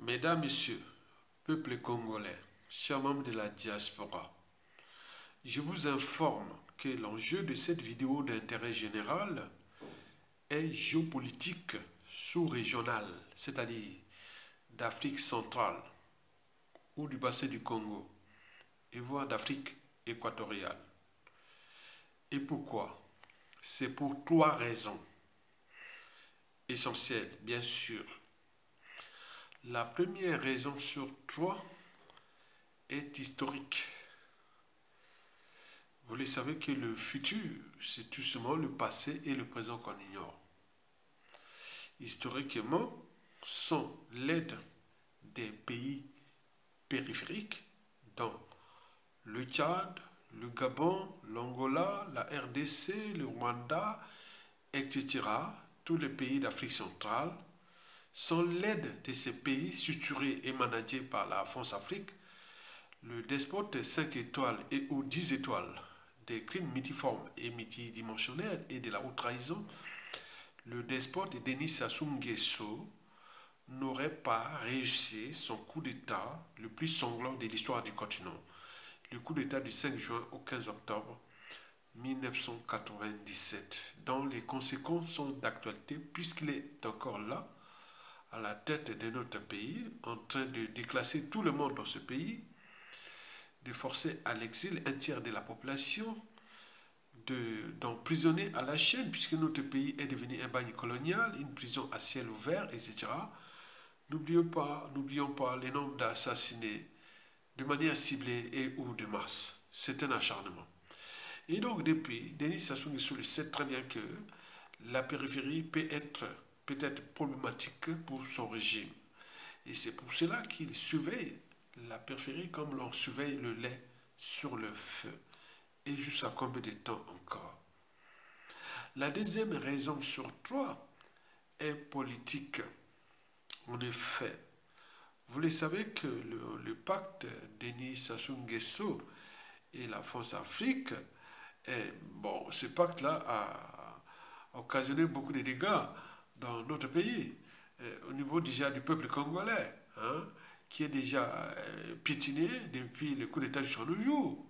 Mesdames, Messieurs, peuple congolais, chers membres de la diaspora, je vous informe que l'enjeu de cette vidéo d'intérêt général est géopolitique sous-régional, c'est-à-dire d'Afrique centrale ou du bassin du Congo, et voire d'Afrique équatoriale. Et pourquoi? C'est pour trois raisons essentielles, bien sûr. La première raison sur trois est historique. Vous le savez que le futur, c'est tout simplement le passé et le présent qu'on ignore. Historiquement, sans l'aide des pays périphériques, dont le Tchad, le Gabon, l'Angola, la RDC, le Rwanda, etc., tous les pays d'Afrique centrale, sans l'aide de ces pays structurés et managés par la France-Afrique, le despote 5 étoiles et ou 10 étoiles des crimes multiformes et multidimensionnels et de la haute trahison, le despote Denis Sassou Nguesso n'aurait pas réussi son coup d'État le plus sanglant de l'histoire du continent. Le coup d'État du 5 juin au 15 octobre 1997, dont les conséquences sont d'actualité puisqu'il est encore là, à la tête de notre pays, en train de déclasser tout le monde dans ce pays, de forcer à l'exil un tiers de la population, d'emprisonner à la chaîne, puisque notre pays est devenu un bagne colonial, une prison à ciel ouvert, etc. N'oublions pas les nombres d'assassinés de manière ciblée et ou de masse. C'est un acharnement. Et donc, depuis, Denis Sassou Nguesso le sait très bien que la périphérie peut être problématique pour son régime. Et c'est pour cela qu'il surveille la périphérie comme l'on surveille le lait sur le feu. Et jusqu'à combien de temps encore? La deuxième raison sur trois est politique. En effet, vous le savez que le pacte Denis Sassou Nguesso et la France-Afrique, ce pacte-là a occasionné beaucoup de dégâts dans notre pays, au niveau déjà du peuple congolais, qui est déjà piétiné depuis le coup d'État du 30 jours,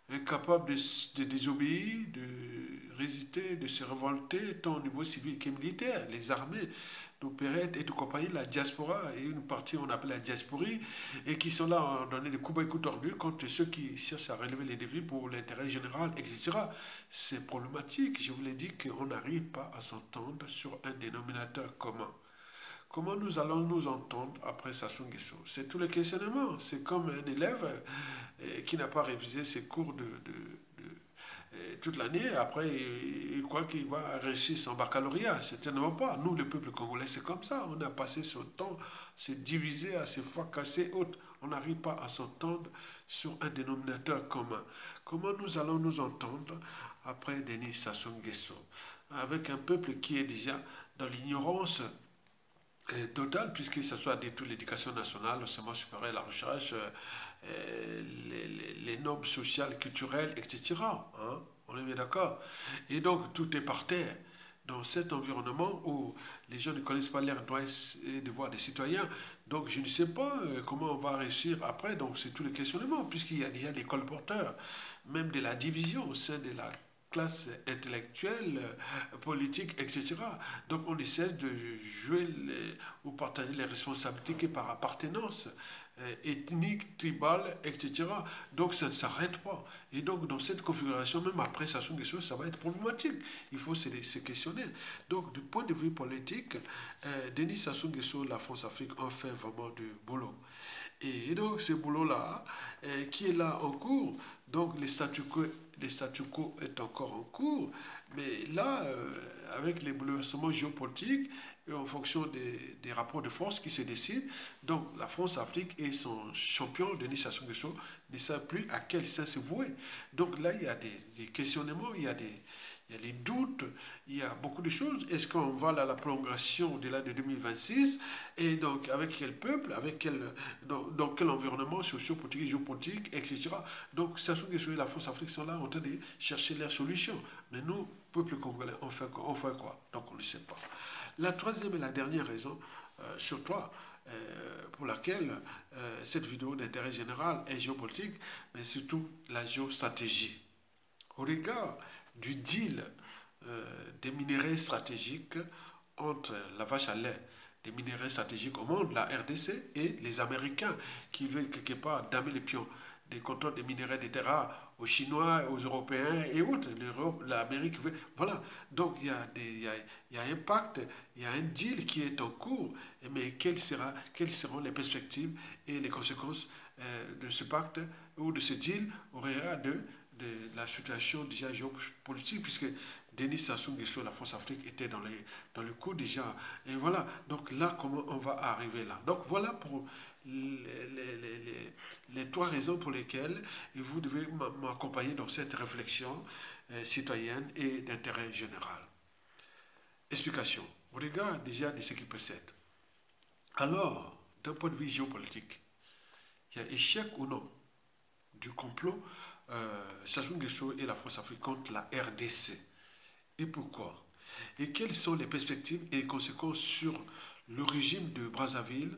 incapable de désobéir, de résister, de se révolter, tant au niveau civil que militaire. Les armées d'opérette et de compagnie, la diaspora, et une partie on appelle la diasporie, et qui sont là à donner des coups bas et coups tordus contre ceux qui cherchent à relever les défis pour l'intérêt général, etc. C'est problématique. Je vous l'ai dit qu'on n'arrive pas à s'entendre sur un dénominateur commun. Comment nous allons nous entendre après Sassou Nguesso? C'est tout le questionnement. C'est comme un élève qui n'a pas révisé ses cours toute l'année. Après, il croit qu'il va réussir son baccalauréat. Certainement pas. Nous, le peuple congolais, c'est comme ça. On a passé son temps à se diviser, à se fracasser, autres. On n'arrive pas à s'entendre sur un dénominateur commun. Comment nous allons nous entendre après Denis Sassou Nguesso? Avec un peuple qui est déjà dans l'ignorance total, puisqu'il s'assoit de toute l'éducation nationale, le enseignement supérieur, la recherche, les normes sociales, culturelles, etc. On est bien d'accord. Et donc, tout est par terre. Dans cet environnement où les gens ne connaissent pas leurs droits et devoirs des citoyens. Donc, je ne sais pas comment on va réussir après. Donc, c'est tout le questionnement, puisqu'il y a déjà des colporteurs, même de la division au sein de la classe intellectuelle, politique, etc. Donc on essaie de jouer ou partager les responsabilités par appartenance ethnique, tribale, etc. Donc ça ne s'arrête pas. Et donc dans cette configuration, même après Sassou Nguesso, ça va être problématique. Il faut se questionner. Donc du point de vue politique, Denis Sassou Nguesso, la France-Afrique ont fait vraiment du boulot. Et donc ce boulot-là, qui est là en cours, donc le statu quo est encore en cours, mais là, avec les bouleversements géopolitiques, et en fonction des rapports de force qui se décident, donc la France-Afrique et son champion, Denis Sassou Nguesso, ne savent plus à quel sens se vouer. Donc là, il y a des questionnements, il y a les doutes, il y a beaucoup de choses. Est-ce qu'on va à la prolongation au-delà de 2026? Et donc, avec quel peuple, dans quel environnement socio-politique, géopolitique, etc. Donc, Sassou Nguesso et la France-Afrique sont là en train de chercher leurs solutions. Mais nous, peuple congolais, on fait quoi? Donc, on ne sait pas. La troisième et la dernière raison sur toi, pour laquelle cette vidéo d'intérêt général est géopolitique, mais surtout la géostratégie. Au regard du deal des minéraux stratégiques entre la vache à lait des minéraux stratégiques au monde, la RDC, et les Américains qui veulent quelque part damer les pions des contrôles des minéraux des terres rares aux Chinois, aux Européens et autres. L'Europe, l'Amérique veut. Voilà. Donc il y a il y a un pacte, il y a un deal qui est en cours. Mais quelles seront les perspectives et les conséquences de ce pacte ou de ce deal au regard de la situation déjà géopolitique, puisque Denis Sassou Nguesso, la France-Afrique, était dans le coup déjà. Et voilà, donc là, comment on va arriver là. Donc voilà pour les trois raisons pour lesquelles vous devez m'accompagner dans cette réflexion citoyenne et d'intérêt général. Explication. Au regard déjà de ce qui précède. Alors, d'un point de vue géopolitique, il y a échec ou non du complot Sassou Nguesso et la France-Afrique contre la RDC. Et pourquoi? Et quelles sont les perspectives et les conséquences sur le régime de Brazzaville,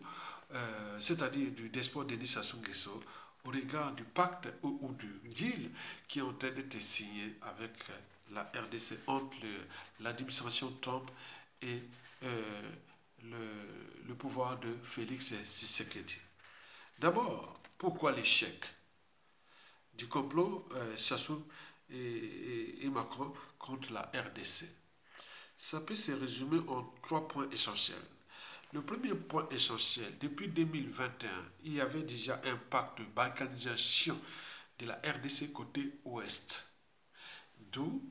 c'est-à-dire du despote Denis Sassou Nguesso, au regard du pacte ou du deal qui est en train d'être signé avec la RDC entre l'administration Trump et le pouvoir de Félix Tshisekedi. D'abord, pourquoi l'échec du complot Sassou et Macron contre la RDC? Ça peut se résumer en trois points essentiels. Le premier point essentiel, depuis 2021, il y avait déjà un pacte de balkanisation de la RDC côté ouest, d'où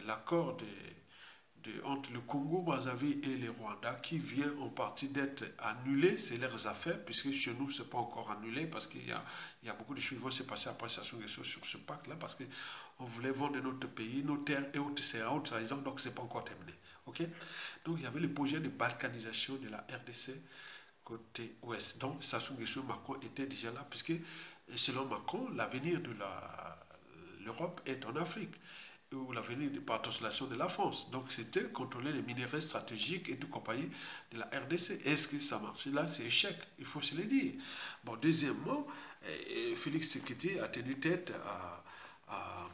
l'accord entre le Congo-Brazzaville et le Rwanda qui vient en partie d'être annulé, c'est leurs affaires, puisque chez nous, ce n'est pas encore annulé, parce qu'il y a beaucoup de choses qui vont se passer après Sassou Nguesso sur ce pacte-là, parce qu'on voulait vendre notre pays, nos terres et autres, c'est à haute raison, donc ce n'est pas encore terminé. Okay? Donc il y avait le projet de balkanisation de la RDC côté ouest. Donc Sassou Nguesso Macron était déjà là, puisque selon Macron, l'avenir de l'Europe est en Afrique, ou l'avenir par translation de la France. Donc c'était contrôler les minéraux stratégiques et tout compagnie de la RDC. Est-ce que ça marche? Là, c'est échec, il faut se le dire. Bon, deuxièmement, Félix Tshisekedi a tenu tête à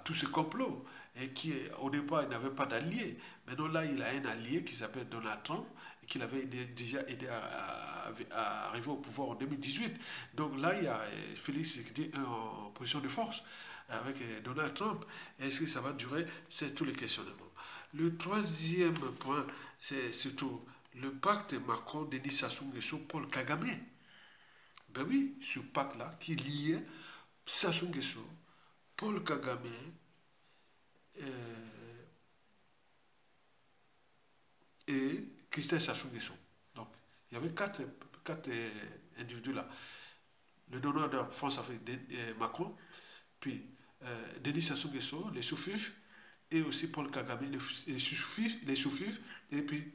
tout ce complot et qui, au départ, il n'avait pas d'allié. Maintenant, là, il a un allié qui s'appelle Donald Trump et qu'il avait déjà aidé à arriver au pouvoir en 2018. Donc là, il y a Félix Tshisekedi en position de force avec Donald Trump. Est-ce que ça va durer? C'est tous les questionnements. Le troisième point, c'est surtout le pacte Macron-Denis Sassou Nguesso Paul Kagame. Ben oui, ce pacte-là qui liait Sassou Nguesso, Paul Kagame, et Christophe Sassou Nguesso. Donc, il y avait quatre individus là. Le donneur France-Afrique, Macron, puis Denis Sassou Nguesso, les sous-fifs, et aussi Paul Kagame, les sous-fifs, et puis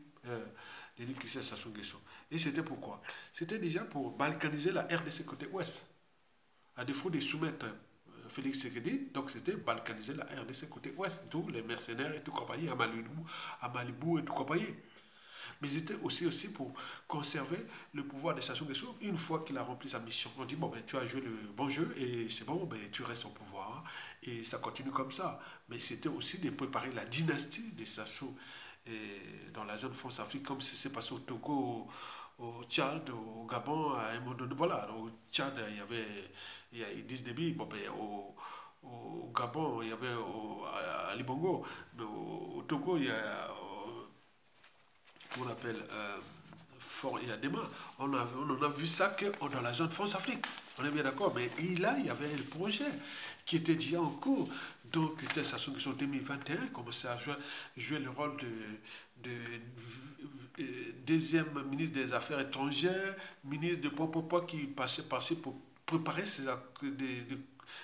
Denis Christophe Sassou Nguesso. Et c'était pourquoi? C'était déjà pour balkaniser la RDC côté ouest. À défaut de soumettre Félix Tshisekedi, donc c'était balkaniser la RDC côté ouest, tous les mercenaires et tout compagnie, à Malibu et tout compagnie. Mais c'était aussi pour conserver le pouvoir de Sassou Nguesso une fois qu'il a rempli sa mission. On dit, bon, ben, tu as joué le bon jeu et c'est bon, ben, tu restes au pouvoir. Et ça continue comme ça. Mais c'était aussi de préparer la dynastie de Sassou dans la zone France-Afrique, comme c'est passé au Togo, au Tchad, au Gabon, à un moment donné. Voilà, au Tchad, il y a Idriss Déby, bon, ben, au Gabon, il y avait Ali Bongo, mais au Togo, il y a qu'on appelle Fort Yadema. On en a vu ça que dans la zone France-Afrique. On est bien d'accord, mais là, il y avait le projet qui était déjà en cours. Donc, c'était Sassou Nguesso en 2021, commençait à jouer le rôle de deuxième ministre des Affaires étrangères, ministre de Popopo qui passait pour préparer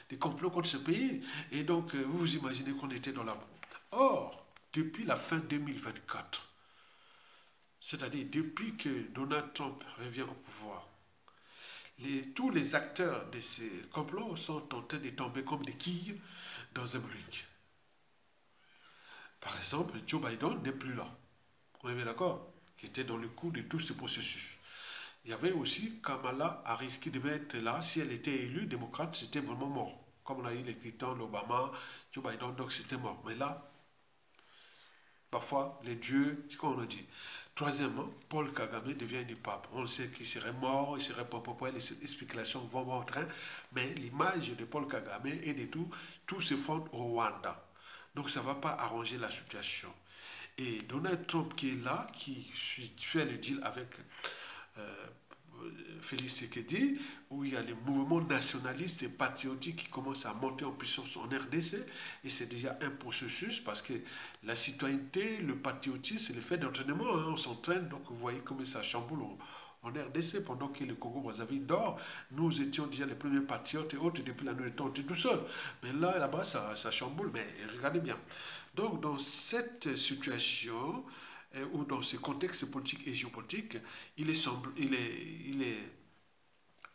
des complots contre ce pays. Et donc, vous vous imaginez qu'on était dans la... Or, depuis la fin 2024, c'est-à-dire depuis que Donald Trump revient au pouvoir, tous les acteurs de ces complots sont en train de tomber comme des quilles dans un brick. Par exemple, Joe Biden n'est plus là. On est bien d'accord? qui était dans le coup de tout ce processus. Il y avait aussi Kamala Harris qui devait être là. Si elle était élue démocrate, c'était vraiment mort. Comme on a eu les Clinton, l'Obama, Joe Biden, donc c'était mort. Mais là, parfois, les dieux, c'est comme on a dit. Troisièmement, Paul Kagame devient une pape. On sait qu'il serait mort, il serait pas, les spéculations vont en train, mais l'image de Paul Kagame et de tout se fonde au Rwanda. Donc ça ne va pas arranger la situation. Et Donald Trump qui est là, qui fait le deal avec euh, Félix Tshisekedi, où il y a les mouvements nationalistes et patriotiques qui commencent à monter en puissance en RDC, et c'est déjà un processus parce que la citoyenneté, le patriotisme, c'est le fait d'entraînement, hein, on s'entraîne, donc vous voyez comment ça chamboule en RDC, pendant que le Congo-Brazzaville dort, nous étions déjà les premiers patriotes et autres depuis la nuit temps, on était tout seul. Mais là-bas, ça chamboule, mais regardez bien. Donc, dans cette situation, ou dans ce contexte politique et géopolitique, il est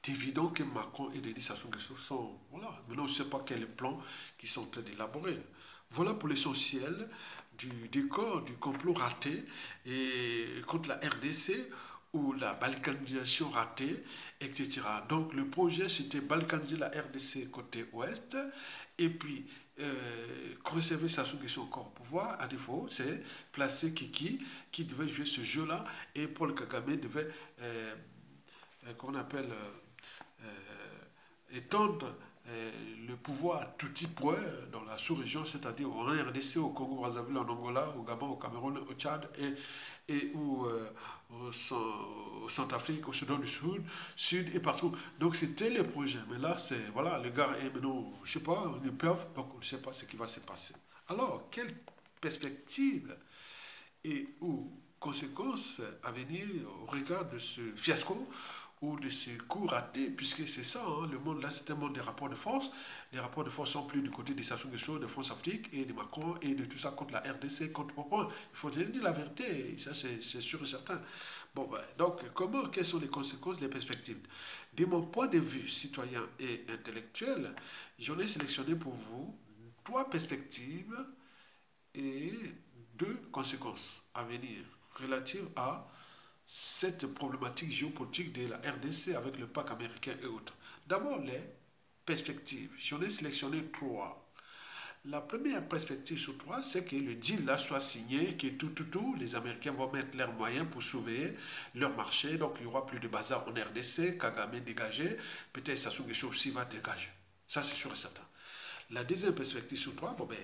évident que Macron et Denis Sassou Nguesso sont... Voilà, maintenant on ne sait pas quel est le plan qu'ils sont en train d'élaborer. Voilà pour l'essentiel du décor du complot raté et contre la RDC ou la balkanisation ratée, etc. Donc le projet c'était balkaniser la RDC côté ouest et puis conserver Sassou Nguesso encore au pouvoir. À défaut, c'est placer Kiki qui devait jouer ce jeu-là et Paul Kagame devait, qu'on appelle, étendre le pouvoir à tout type dans la sous-région, c'est-à-dire en RDC, au Congo-Brazzaville, en Angola, au Gabon, au Cameroun, au Tchad et au Centrafrique, au Soudan du Sud et partout. Donc c'était le projet. Mais là, c'est, voilà, les gars, maintenant, je ne sais pas, ils peuvent, donc on ne sait pas ce qui va se passer. Alors, quelle perspective et ou conséquences à venir au regard de ce fiasco ou de ces coups ratés, puisque c'est ça, hein, le monde là, c'est un monde des rapports de force. Les rapports de force sont plus du côté des Sassou Nguesso, de France Afrique et de Macron et de tout ça contre la RDC, contre Popon. Il faut dire la vérité, ça c'est sûr et certain. Bon, ben, donc, quelles sont les conséquences, les perspectives? De mon point de vue citoyen et intellectuel, j'en ai sélectionné pour vous 3 perspectives et 2 conséquences à venir relatives à cette problématique géopolitique de la RDC avec le pacte américain et autres. D'abord, les perspectives. J'en ai sélectionné 3. La première perspective sur 3, c'est que le deal là soit signé, que les Américains vont mettre leurs moyens pour sauver leur marché. Donc, il n'y aura plus de bazar en RDC, Kagame dégagé, peut-être Sassou Nguesso aussi va dégager. Ça, c'est sûr et certain. La deuxième perspective sur 3, bon, ben,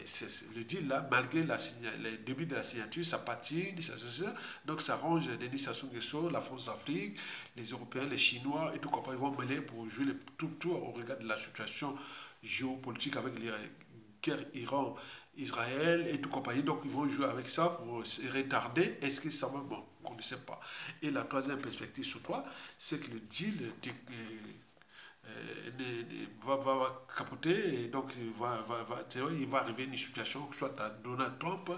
le deal là, malgré le début de la signature, ça patine, ça. Donc ça range Denis Sassou Nguesso, la France-Afrique, les Européens, les Chinois et tout quoi. Ils vont mêler pour jouer tout au regard de la situation géopolitique avec les guerres Iran-Israël et tout compagnie. Donc ils vont jouer avec ça pour se retarder. Est-ce que ça va? Bon, on ne sait pas. Et la troisième perspective sur 3, c'est que le deal va capoter et donc il va arriver une situation soit à Donald Trump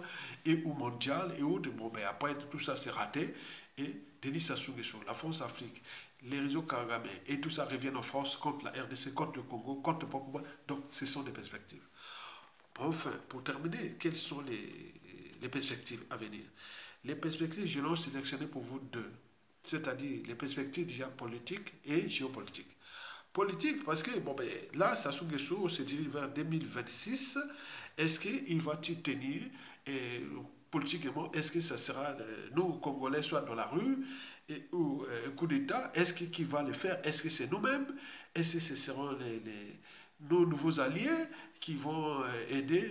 et ou mondial et autres. Bon, ben après tout ça c'est raté et Denis Sassou Nguesso, la France-Afrique, les réseaux Kagame et tout ça reviennent en France contre la RDC, contre le Congo, contre le Pogba. Donc ce sont des perspectives. Enfin, pour terminer, quelles sont les perspectives à venir? Les perspectives, je l'ai sélectionné pour vous 2, c'est-à-dire les perspectives déjà politiques et géopolitiques. Politique, parce que bon, ben, là, Sassou Nguesso se dirige vers 2026. Est-ce qu'il va-t-il tenir politiquement? Est-ce que ça sera nous, Congolais, soit dans la rue ou coup d'État? Est-ce qui va le faire? Est-ce que c'est nous-mêmes? Est-ce que ce seront nos nouveaux alliés qui vont aider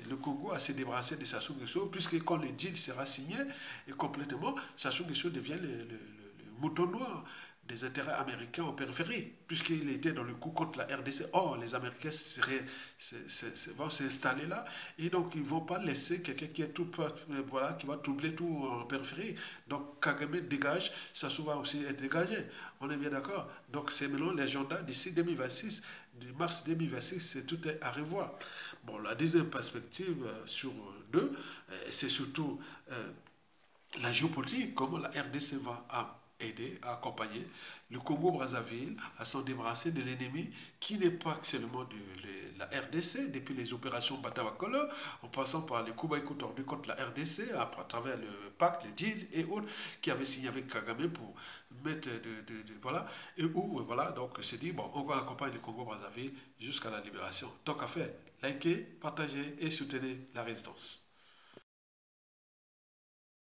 le Congo à se débarrasser de Sassou Nguesso? Puisque quand le deal sera signé et complètement, Sassou Nguesso devient le mouton noir des intérêts américains en périphérie, puisqu'il était dans le coup contre la RDC. Or, les Américains vont s'installer là, et donc ils ne vont pas laisser quelqu'un qui est voilà, qui va troubler tout en périphérie. Donc, Kagame dégage, Sassou va aussi être dégagé. On est bien d'accord. Donc, c'est maintenant l'agenda d'ici 2026, de mars 2026, c'est tout à revoir. Bon, la deuxième perspective sur 2, c'est surtout la géopolitique, comment la RDC va aider, à accompagner le Congo-Brazzaville à s'en débarrasser de l'ennemi qui n'est pas seulement de la RDC, depuis les opérations Batawakolo, en passant par les Koubaïko tordus contre la RDC, à travers le pacte, le deal et autres, qui avaient signé avec Kagame pour mettre voilà, et où, voilà, donc c'est dit, bon, on va accompagner le Congo-Brazzaville jusqu'à la libération. Donc, à faire, likez, partagez et soutenez la résistance.